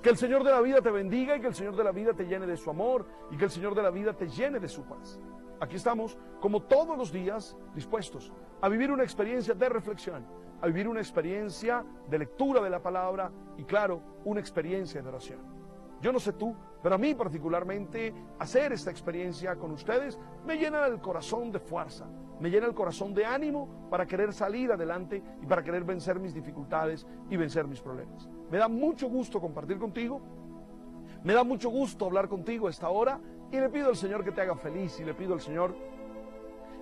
Que el Señor de la vida te bendiga y que el Señor de la vida te llene de su amor y que el Señor de la vida te llene de su paz. Aquí estamos, como todos los días, dispuestos a vivir una experiencia de reflexión, a vivir una experiencia de lectura de la palabra y, claro, una experiencia de oración. Yo no sé tú, pero a mí particularmente hacer esta experiencia con ustedes me llena el corazón de fuerza, me llena el corazón de ánimo para querer salir adelante y para querer vencer mis dificultades y vencer mis problemas. Me da mucho gusto compartir contigo, me da mucho gusto hablar contigo a esta hora y le pido al Señor que te haga feliz y le pido al Señor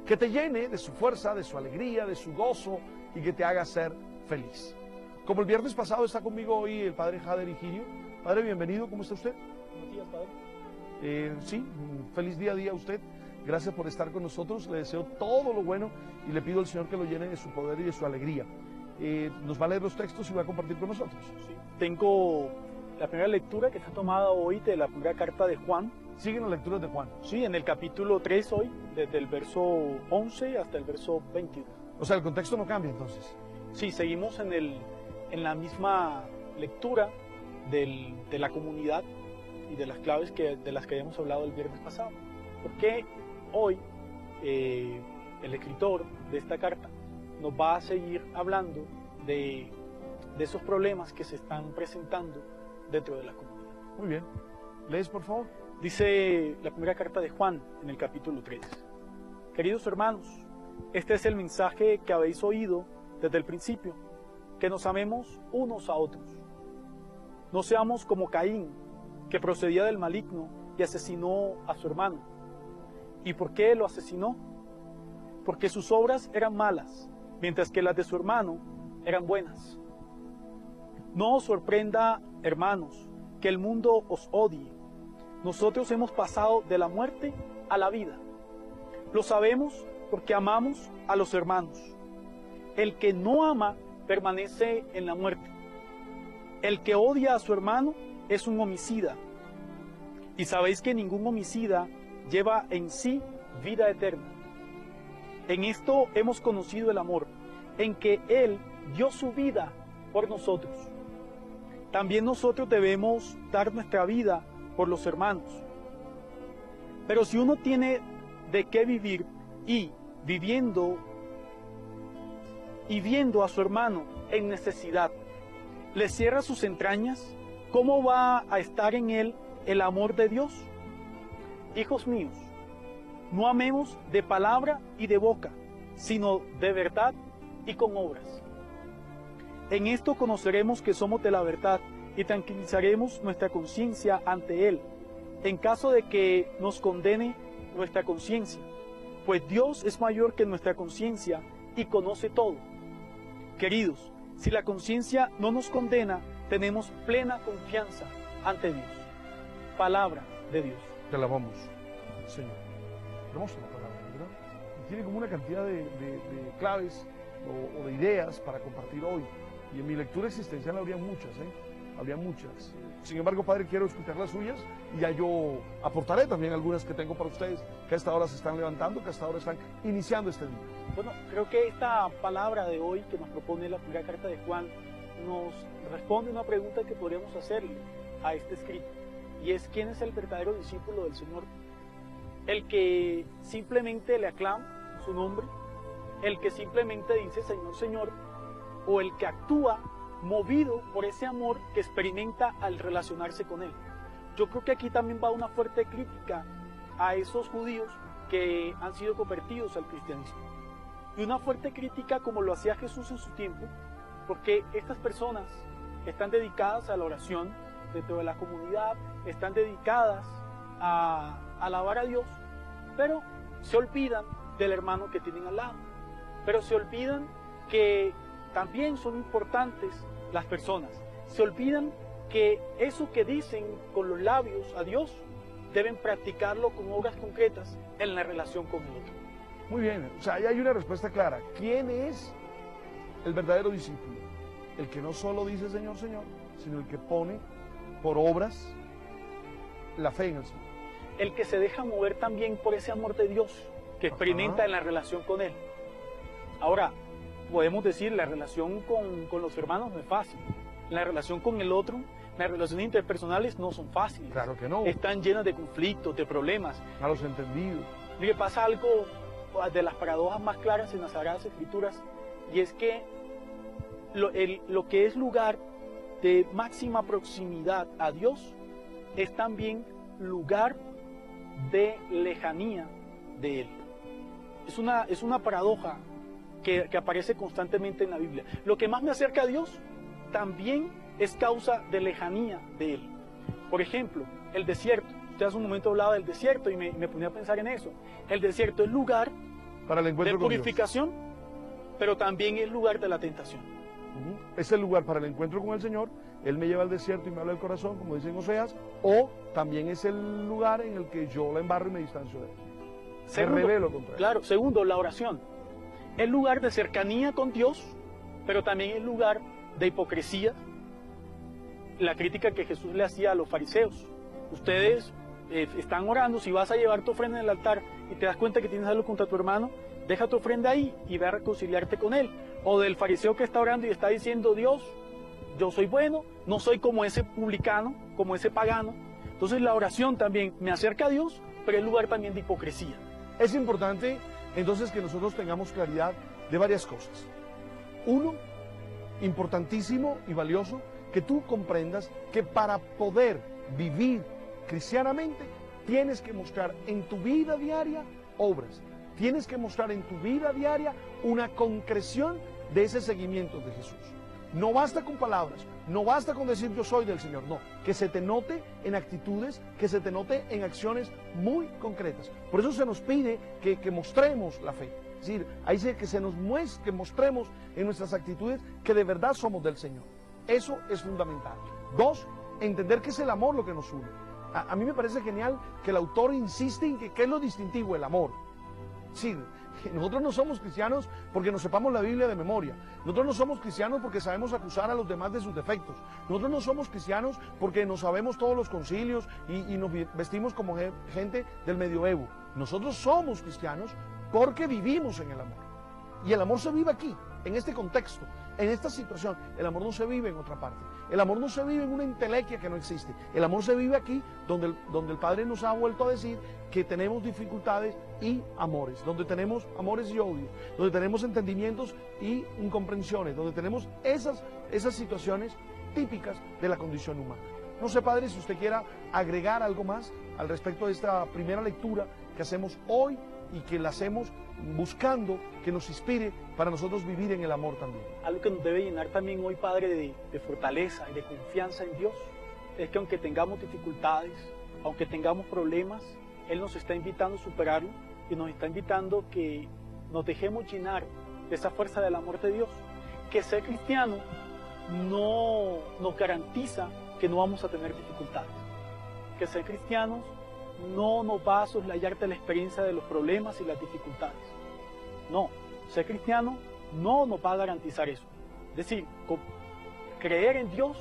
que te llene de su fuerza, de su alegría, de su gozo y que te haga ser feliz. Como el viernes pasado está conmigo hoy el Padre Jader Higirio. Padre, bienvenido, ¿cómo está usted? Buenos días, Padre. Sí, feliz día a día a usted. Gracias por estar con nosotros, le deseo todo lo bueno y le pido al Señor que lo llene de su poder y de su alegría. Nos va a leer los textos y va a compartir con nosotros. Sí. Tengo la primera lectura que está tomada hoy de la primera carta de Juan. Siguen las lecturas de Juan. Sí, en el capítulo 3 hoy, desde el verso 11 hasta el verso 21. O sea, el contexto no cambia entonces. Sí, seguimos en la misma lectura de la comunidad y de las claves de las que habíamos hablado el viernes pasado. Porque hoy el escritor de esta carta nos va a seguir hablando de esos problemas que se están presentando dentro de la comunidad. Muy bien. ¿Lees, por favor? Dice la primera carta de Juan en el capítulo 3. Queridos hermanos, este es el mensaje que habéis oído desde el principio, que nos amemos unos a otros. No seamos como Caín, que procedía del maligno y asesinó a su hermano. ¿Y por qué lo asesinó? Porque sus obras eran malas, mientras que las de su hermano eran buenas. No os sorprenda, hermanos, que el mundo os odie. Nosotros hemos pasado de la muerte a la vida. Lo sabemos porque amamos a los hermanos. El que no ama permanece en la muerte. El que odia a su hermano es un homicida. Y sabéis que ningún homicida lleva en sí vida eterna. En esto hemos conocido el amor, en que Él dio su vida por nosotros. También nosotros debemos dar nuestra vida por los hermanos. Pero si uno tiene de qué vivir y viendo a su hermano en necesidad, le cierra sus entrañas, ¿cómo va a estar en él el amor de Dios? Hijos míos, no amemos de palabra y de boca, sino de verdad y con obras. En esto conoceremos que somos de la verdad y tranquilizaremos nuestra conciencia ante Él, en caso de que nos condene nuestra conciencia, pues Dios es mayor que nuestra conciencia y conoce todo. Queridos, si la conciencia no nos condena, tenemos plena confianza ante Dios. Palabra de Dios. Te alabamos, Señor. Hermosa la palabra, ¿verdad? Y tiene como una cantidad de claves o de ideas para compartir hoy. Y en mi lectura existencial habría muchas, habría muchas. Sin embargo, Padre, quiero escuchar las suyas y ya yo aportaré también algunas que tengo para ustedes, que a esta hora se están levantando, que a esta hora están iniciando este día. Bueno, creo que esta palabra de hoy que nos propone la primera carta de Juan nos responde una pregunta que podríamos hacerle a este escrito, y es: ¿quién es el verdadero discípulo del Señor? ¿El que simplemente le aclama su nombre? ¿El que simplemente dice Señor, Señor? ¿O el que actúa movido por ese amor que experimenta al relacionarse con Él? Yo creo que aquí también va una fuerte crítica a esos judíos que han sido convertidos al cristianismo. Y una fuerte crítica como lo hacía Jesús en su tiempo, porque estas personas están dedicadas a la oración dentro de la comunidad, están dedicadas a alabar a Dios, pero se olvidan del hermano que tienen al lado, pero se olvidan que también son importantes las personas, se olvidan que eso que dicen con los labios a Dios deben practicarlo con obras concretas en la relación con el otro. Muy bien, o sea, ahí hay una respuesta clara. ¿Quién es el verdadero discípulo? El que no solo dice Señor, Señor, sino el que pone por obras la fe en el Señor. El que se deja mover también por ese amor de Dios que experimenta en la relación con Él. Ahora, podemos decir, la relación con los hermanos no es fácil. La relación con el otro Las relaciones interpersonales no son fáciles. Claro que no. Están llenas de conflictos, de problemas. Malos entendidos. Mire, pasa algo de las paradojas más claras en las Sagradas Escrituras, y es que lo que es lugar de máxima proximidad a Dios es también lugar de lejanía de Él. Es una paradoja que aparece constantemente en la Biblia. Lo que más me acerca a Dios también es causa de lejanía de Él. Por ejemplo, el desierto. Usted hace un momento hablaba del desierto y me ponía a pensar en eso. El desierto es lugar para el encuentro de purificación, pero también es lugar de la tentación. Es el lugar para el encuentro con el Señor. Él me lleva al desierto y me habla del corazón, como dicen Oseas, o también es el lugar en el que yo la embarro y me distancio de Él. Segundo, me revelo contra Él. Claro, segundo, la oración. Es lugar de cercanía con Dios, pero también es lugar de hipocresía. La crítica que Jesús le hacía a los fariseos. Ustedes están orando, si vas a llevar tu ofrenda en el altar y te das cuenta que tienes algo contra tu hermano, deja tu ofrenda ahí y ve a reconciliarte con él. O del fariseo que está orando y está diciendo, Dios, yo soy bueno, no soy como ese publicano, como ese pagano. Entonces la oración también me acerca a Dios, pero es lugar también de hipocresía. Es importante entonces que nosotros tengamos claridad de varias cosas. Uno, importantísimo y valioso, que tú comprendas que para poder vivir cristianamente tienes que mostrar en tu vida diaria obras. Tienes que mostrar en tu vida diaria una concreción de ese seguimiento de Jesús. No basta con palabras, no basta con decir yo soy del Señor, no, que se te note en actitudes, que se te note en acciones muy concretas. Por eso se nos pide que mostremos la fe. Es decir, ahí dice que mostremos en nuestras actitudes que de verdad somos del Señor. Eso es fundamental. Dos, entender que es el amor lo que nos une. A mí me parece genial que el autor insiste en que es lo distintivo, el amor. Sí, nosotros no somos cristianos porque nos sepamos la Biblia de memoria. Nosotros no somos cristianos porque sabemos acusar a los demás de sus defectos. Nosotros no somos cristianos porque nos sabemos todos los concilios y nos vestimos como gente del medioevo. Nosotros somos cristianos porque vivimos en el amor. Y el amor se vive aquí, en este contexto, en esta situación. El amor no se vive en otra parte. El amor no se vive en una entelequia que no existe. El amor se vive aquí, donde el Padre nos ha vuelto a decir que tenemos dificultades y amores, donde tenemos amores y odios, donde tenemos entendimientos y incomprensiones, donde tenemos esas situaciones típicas de la condición humana. No sé, Padre, si usted quiera agregar algo más al respecto de esta primera lectura que hacemos hoy y que la hacemos buscando que nos inspire para nosotros vivir en el amor también. Algo que nos debe llenar también hoy, Padre, de fortaleza y de confianza en Dios, es que aunque tengamos dificultades, aunque tengamos problemas, Él nos está invitando a superarlo y nos está invitando que nos dejemos llenar de esa fuerza del amor de Dios. Que ser cristiano no nos garantiza que no vamos a tener dificultades. Que ser cristianos no nos va a soslayar de la experiencia de los problemas y las dificultades. No, ser cristiano no nos va a garantizar eso. Es decir, creer en Dios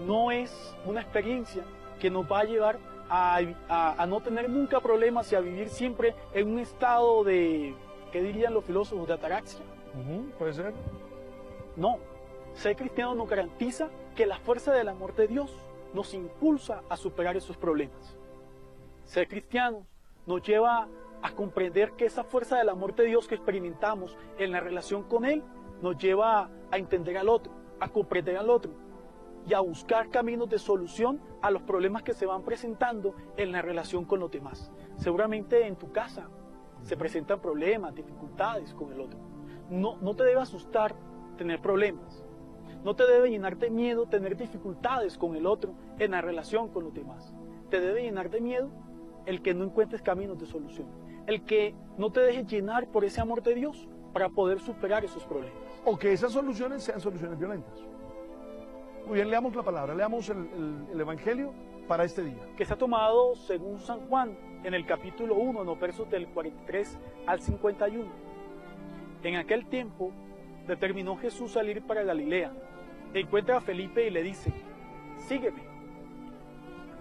no es una experiencia que nos va a llevar a no tener nunca problemas y a vivir siempre en un estado de, ¿qué dirían los filósofos?, de ataraxia. Puede ser. No, ser cristiano nos garantiza que la fuerza del amor de Dios nos impulsa a superar esos problemas. Ser cristianos nos lleva a comprender que esa fuerza del amor de Dios que experimentamos en la relación con Él nos lleva a entender al otro, a comprender al otro y a buscar caminos de solución a los problemas que se van presentando en la relación con los demás. Seguramente en tu casa se presentan problemas, dificultades con el otro. No te debe asustar tener problemas. No te debe llenar de miedo tener dificultades con el otro en la relación con los demás. Te debe llenar de miedo el que no encuentres caminos de solución, el que no te dejes llenar por ese amor de Dios para poder superar esos problemas. O que esas soluciones sean soluciones violentas. Muy bien, leamos la palabra, leamos el Evangelio para este día. Que está tomado según San Juan, en el capítulo 1, en los versos del 43 al 51. En aquel tiempo determinó Jesús salir para Galilea. Encuentra a Felipe y le dice, sígueme.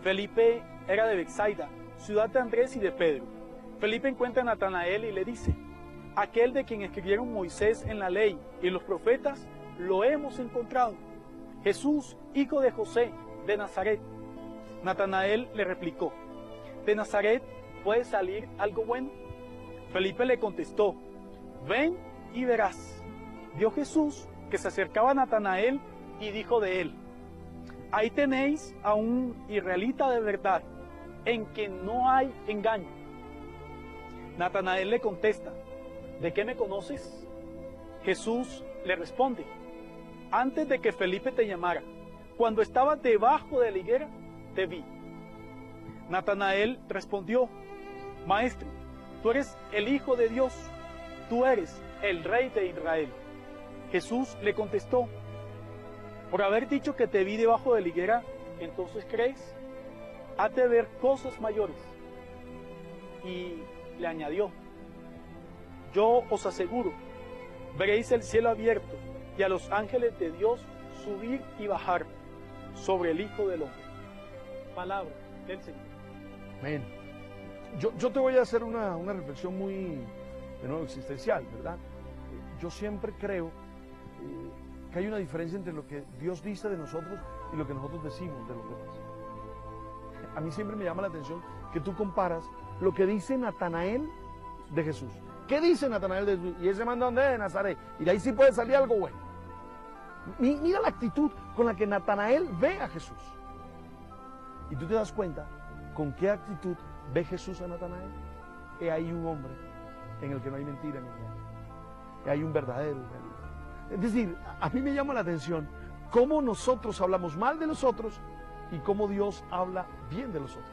Felipe era de Betsaida, ciudad de Andrés y de Pedro. Felipe encuentra a Natanael y le dice, aquel de quien escribieron Moisés en la ley y los profetas, lo hemos encontrado. Jesús, hijo de José, de Nazaret. Natanael le replicó, ¿de Nazaret puede salir algo bueno? Felipe le contestó, ven y verás. Vio Jesús que se acercaba a Natanael y dijo de él, ahí tenéis a un israelita de verdad, en quien no hay engaño. Natanael le contesta, ¿de qué me conoces? Jesús le responde, antes de que Felipe te llamara, cuando estabas debajo de la higuera, te vi. Natanael respondió, Maestro, tú eres el Hijo de Dios, tú eres el Rey de Israel. Jesús le contestó, por haber dicho que te vi debajo de la higuera, ¿entonces crees? Has de ver cosas mayores. Y le añadió, yo os aseguro, veréis el cielo abierto y a los ángeles de Dios subir y bajar sobre el Hijo del Hombre. Palabra del Señor. Amén. Yo te voy a hacer una reflexión muy, de nuevo, existencial, ¿verdad? Yo siempre creo que hay una diferencia entre lo que Dios dice de nosotros y lo que nosotros decimos de los demás. A mí siempre me llama la atención que tú comparas lo que dice Natanael de Jesús. ¿Qué dice Natanael de Jesús? Y ese man, ¿dónde es? De Nazaret. Y de ahí sí puede salir algo bueno. Mira la actitud con la que Natanael ve a Jesús. Y tú te das cuenta con qué actitud ve Jesús a Natanael. Que hay un hombre en el que no hay mentira ni engaño. Que hay un verdadero Israelita. Es decir, a mí me llama la atención cómo nosotros hablamos mal de los otros y cómo Dios habla bien de los otros.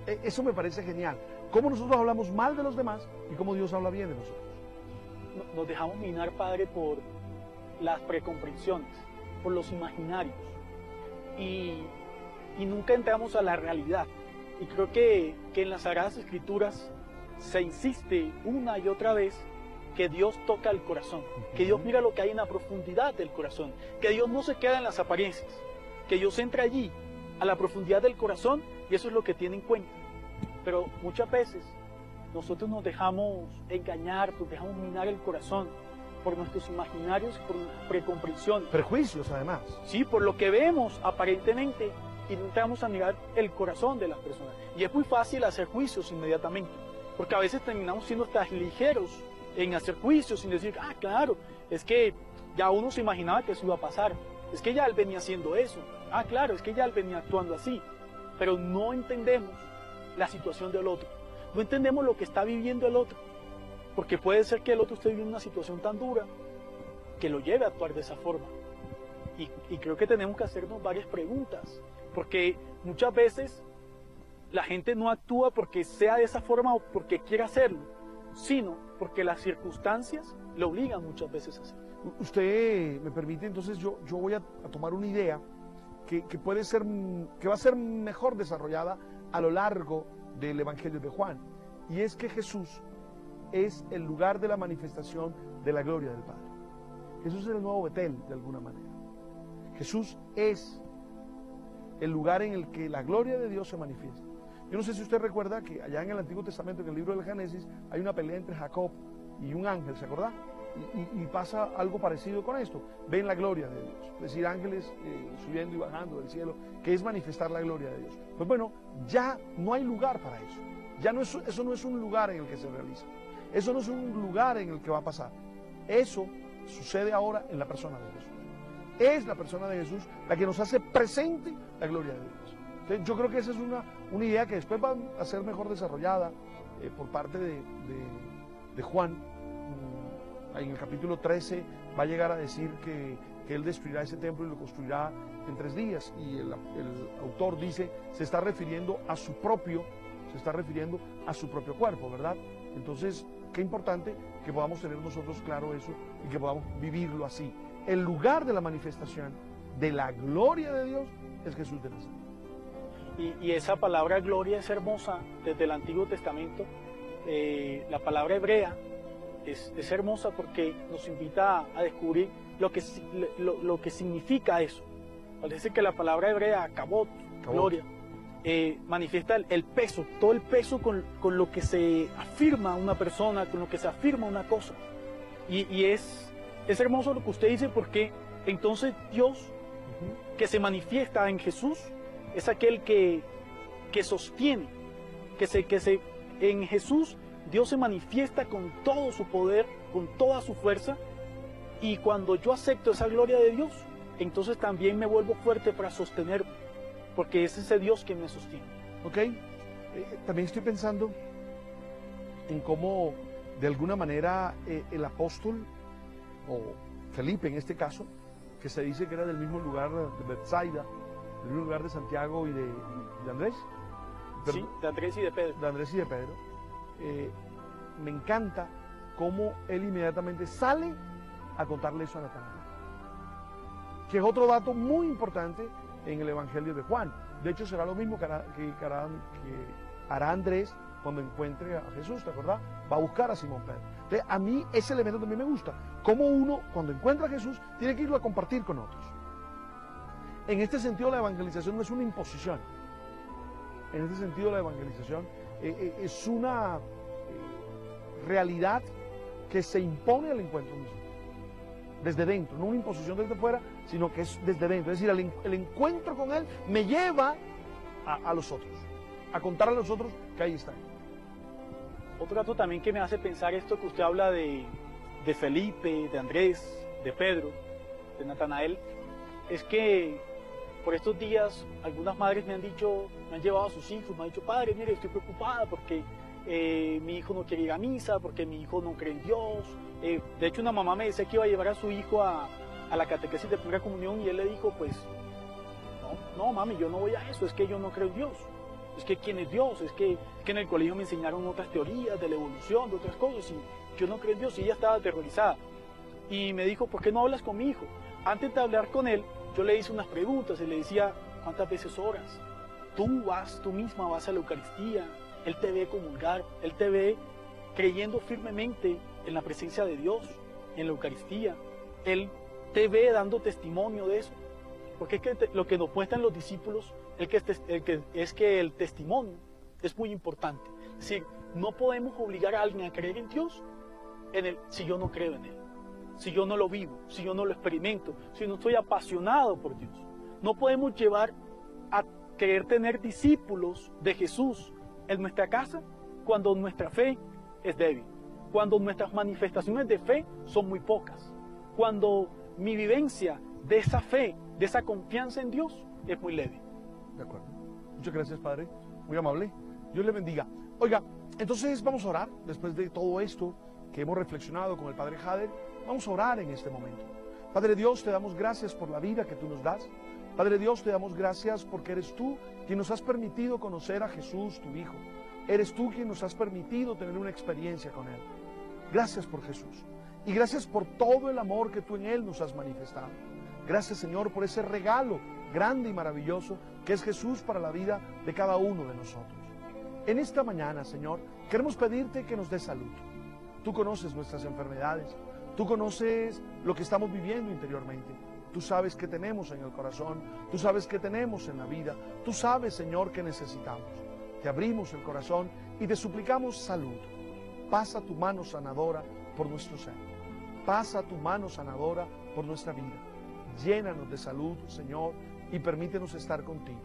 Eso me parece genial. Cómo nosotros hablamos mal de los demás y cómo Dios habla bien de nosotros. Nos dejamos minar, Padre, por las precomprensiones, por los imaginarios. Y nunca entramos a la realidad. Y creo que en las Sagradas Escrituras se insiste una y otra vez que Dios toca el corazón, que Dios mira lo que hay en la profundidad del corazón, que Dios no se queda en las apariencias, que Dios entra allí, a la profundidad del corazón, y eso es lo que tiene en cuenta. Pero muchas veces nosotros nos dejamos engañar, nos dejamos minar el corazón por nuestros imaginarios, por nuestras precomprensiones. Prejuicios, además. Sí, por lo que vemos aparentemente, y no entramos a mirar el corazón de las personas. Y es muy fácil hacer juicios inmediatamente, porque a veces terminamos siendo tan ligeros en hacer juicios sin decir, claro, es que ya uno se imaginaba que eso iba a pasar, es que ya él venía haciendo eso, claro, es que ya él venía actuando así, pero no entendemos la situación del otro, no entendemos lo que está viviendo el otro, porque puede ser que el otro esté viviendo una situación tan dura que lo lleve a actuar de esa forma. Y creo que tenemos que hacernos varias preguntas, porque muchas veces la gente no actúa porque sea de esa forma o porque quiera hacerlo, sino porque las circunstancias lo obligan muchas veces a hacerlo. Usted me permite, entonces yo voy a tomar una idea que puede ser, que va a ser mejor desarrollada a lo largo del Evangelio de Juan, y es que Jesús es el lugar de la manifestación de la gloria del Padre. Jesús es el nuevo Betel, de alguna manera. Jesús es el lugar en el que la gloria de Dios se manifiesta. Yo no sé si usted recuerda que allá en el Antiguo Testamento, en el libro del Génesis, hay una pelea entre Jacob y un ángel, ¿se acuerda? Y pasa algo parecido con esto. Ven la gloria de Dios, es decir, ángeles subiendo y bajando del cielo, que es manifestar la gloria de Dios. Pues bueno, ya no hay lugar para eso. Ya no es, eso no es un lugar en el que se realiza. Eso no es un lugar en el que va a pasar. Eso sucede ahora en la persona de Jesús. Es la persona de Jesús la que nos hace presente la gloria de Dios. Entonces, yo creo que esa es una idea que después va a ser mejor desarrollada por parte de Juan. En el capítulo 13 va a llegar a decir que Él destruirá ese templo y lo construirá en 3 días. Y el autor dice, se está refiriendo a su propio cuerpo, ¿verdad? Entonces, qué importante que podamos tener nosotros claro eso y que podamos vivirlo así. El lugar de la manifestación de la gloria de Dios es Jesús de Nazaret. Y esa palabra gloria es hermosa desde el Antiguo Testamento. La palabra hebrea es hermosa porque nos invita a descubrir lo que significa eso. Parece que la palabra hebrea, kabod, gloria, manifiesta el peso, todo el peso con lo que se afirma una persona, con lo que se afirma una cosa. Y es hermoso lo que usted dice, porque entonces Dios que se manifiesta en Jesús es aquel que sostiene, en Jesús Dios se manifiesta con todo su poder, con toda su fuerza, y cuando yo acepto esa gloria de Dios, entonces también me vuelvo fuerte para sostenerme, porque es ese Dios quien me sostiene. ¿Ok? También estoy pensando en cómo de alguna manera el apóstol, o Felipe en este caso, que se dice que era del mismo lugar de Bethsaida, del mismo lugar de Santiago y de Andrés. Sí, de Andrés y de Pedro. De Andrés y de Pedro. Me encanta cómo él inmediatamente sale a contarle eso a Natanael, que es otro dato muy importante en el Evangelio de Juan. De hecho, será lo mismo que hará Andrés cuando encuentre a Jesús, ¿te acordás? Va a buscar a Simón Pedro. Entonces, a mí ese elemento también me gusta. Cómo uno, cuando encuentra a Jesús, tiene que irlo a compartir con otros. En este sentido, la evangelización no es una imposición. En este sentido, la evangelización es una realidad que se impone al encuentro mismo. Desde dentro, no una imposición desde fuera, sino que es desde dentro. Es decir, el encuentro con Él me lleva a los otros, a contar a los otros que ahí está. Otro dato también que me hace pensar esto que usted habla de Felipe, de Andrés, de Pedro, de Natanael, es que por estos días algunas madres me han llevado a sus hijos, me han dicho, padre, mire, estoy preocupada porque mi hijo no quiere ir a misa, porque mi hijo no cree en Dios. De hecho, una mamá me decía que iba a llevar a su hijo a la catequesis de primera comunión y él le dijo, pues, no mami, yo no voy a eso, es que yo no creo en Dios. Es que ¿quién es Dios? Es que en el colegio me enseñaron otras teorías de la evolución, de otras cosas, y yo no creo en Dios. Y ella estaba aterrorizada. Y me dijo, ¿por qué no hablas con mi hijo? Antes de hablar con él, yo le hice unas preguntas y le decía, ¿cuántas veces oras? Tú misma vas a la Eucaristía, él te ve comulgar, él te ve creyendo firmemente en la presencia de Dios, en la Eucaristía, él te ve dando testimonio de eso. Porque es que lo que nos muestran los discípulos es que el testimonio es muy importante. Es decir, no podemos obligar a alguien a creer en Dios si yo no creo en Él, si yo no lo vivo, si yo no lo experimento, si no estoy apasionado por Dios. No podemos llevar a querer tener discípulos de Jesús en nuestra casa cuando nuestra fe es débil, cuando nuestras manifestaciones de fe son muy pocas, cuando mi vivencia de esa fe, de esa confianza en Dios es muy leve. De acuerdo. Muchas gracias, Padre. Muy amable. Dios le bendiga. Oiga, entonces vamos a orar después de todo esto que hemos reflexionado con el Padre Jader. Vamos a orar en este momento. Padre Dios, te damos gracias por la vida que tú nos das. Padre Dios, te damos gracias porque eres tú quien nos has permitido conocer a Jesús, tu Hijo. Eres tú quien nos has permitido tener una experiencia con Él. Gracias por Jesús. Y gracias por todo el amor que tú en Él nos has manifestado. Gracias, Señor, por ese regalo grande y maravilloso que es Jesús para la vida de cada uno de nosotros. En esta mañana, Señor, queremos pedirte que nos des salud. Tú conoces nuestras enfermedades. Tú conoces lo que estamos viviendo interiormente. Tú sabes qué tenemos en el corazón. Tú sabes qué tenemos en la vida. Tú sabes, Señor, qué necesitamos. Te abrimos el corazón y te suplicamos salud. Pasa tu mano sanadora por nuestro ser. Pasa tu mano sanadora por nuestra vida. Llénanos de salud, Señor, y permítenos estar contigo.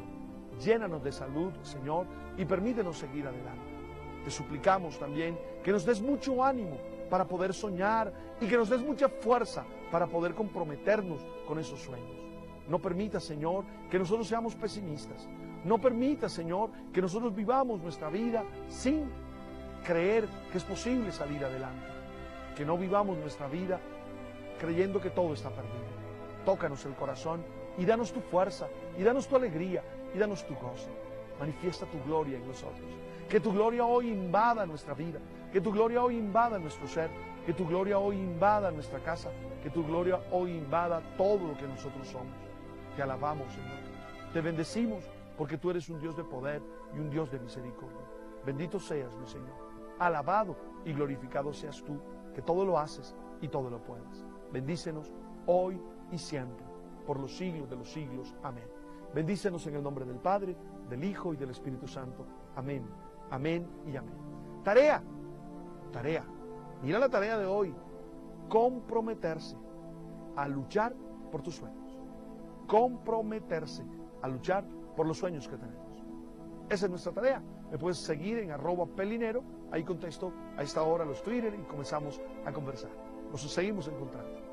Llénanos de salud, Señor, y permítenos seguir adelante. Te suplicamos también que nos des mucho ánimo para poder soñar y que nos des mucha fuerza para poder comprometernos con esos sueños. No permita, Señor, que nosotros seamos pesimistas. No permita, Señor, que nosotros vivamos nuestra vida sin creer que es posible salir adelante. Que no vivamos nuestra vida creyendo que todo está perdido. Tócanos el corazón y danos tu fuerza, y danos tu alegría, y danos tu gozo. Manifiesta tu gloria en nosotros. Que tu gloria hoy invada nuestra vida, que tu gloria hoy invada nuestro ser, que tu gloria hoy invada nuestra casa, que tu gloria hoy invada todo lo que nosotros somos. Te alabamos, Señor. Te bendecimos porque tú eres un Dios de poder y un Dios de misericordia. Bendito seas, mi Señor. Alabado y glorificado seas tú, que todo lo haces y todo lo puedes. Bendícenos hoy y siempre, por los siglos de los siglos. Amén. Bendícenos en el nombre del Padre, del Hijo y del Espíritu Santo. Amén, amén y amén. Tarea. Mira la tarea de hoy. Comprometerse a luchar por tus sueños. comprometerse a luchar por los sueños que tenemos. Esa es nuestra tarea. Me puedes seguir en @pelinero, ahí contesto a esta hora los Twitter y comenzamos a conversar. Nos seguimos encontrando.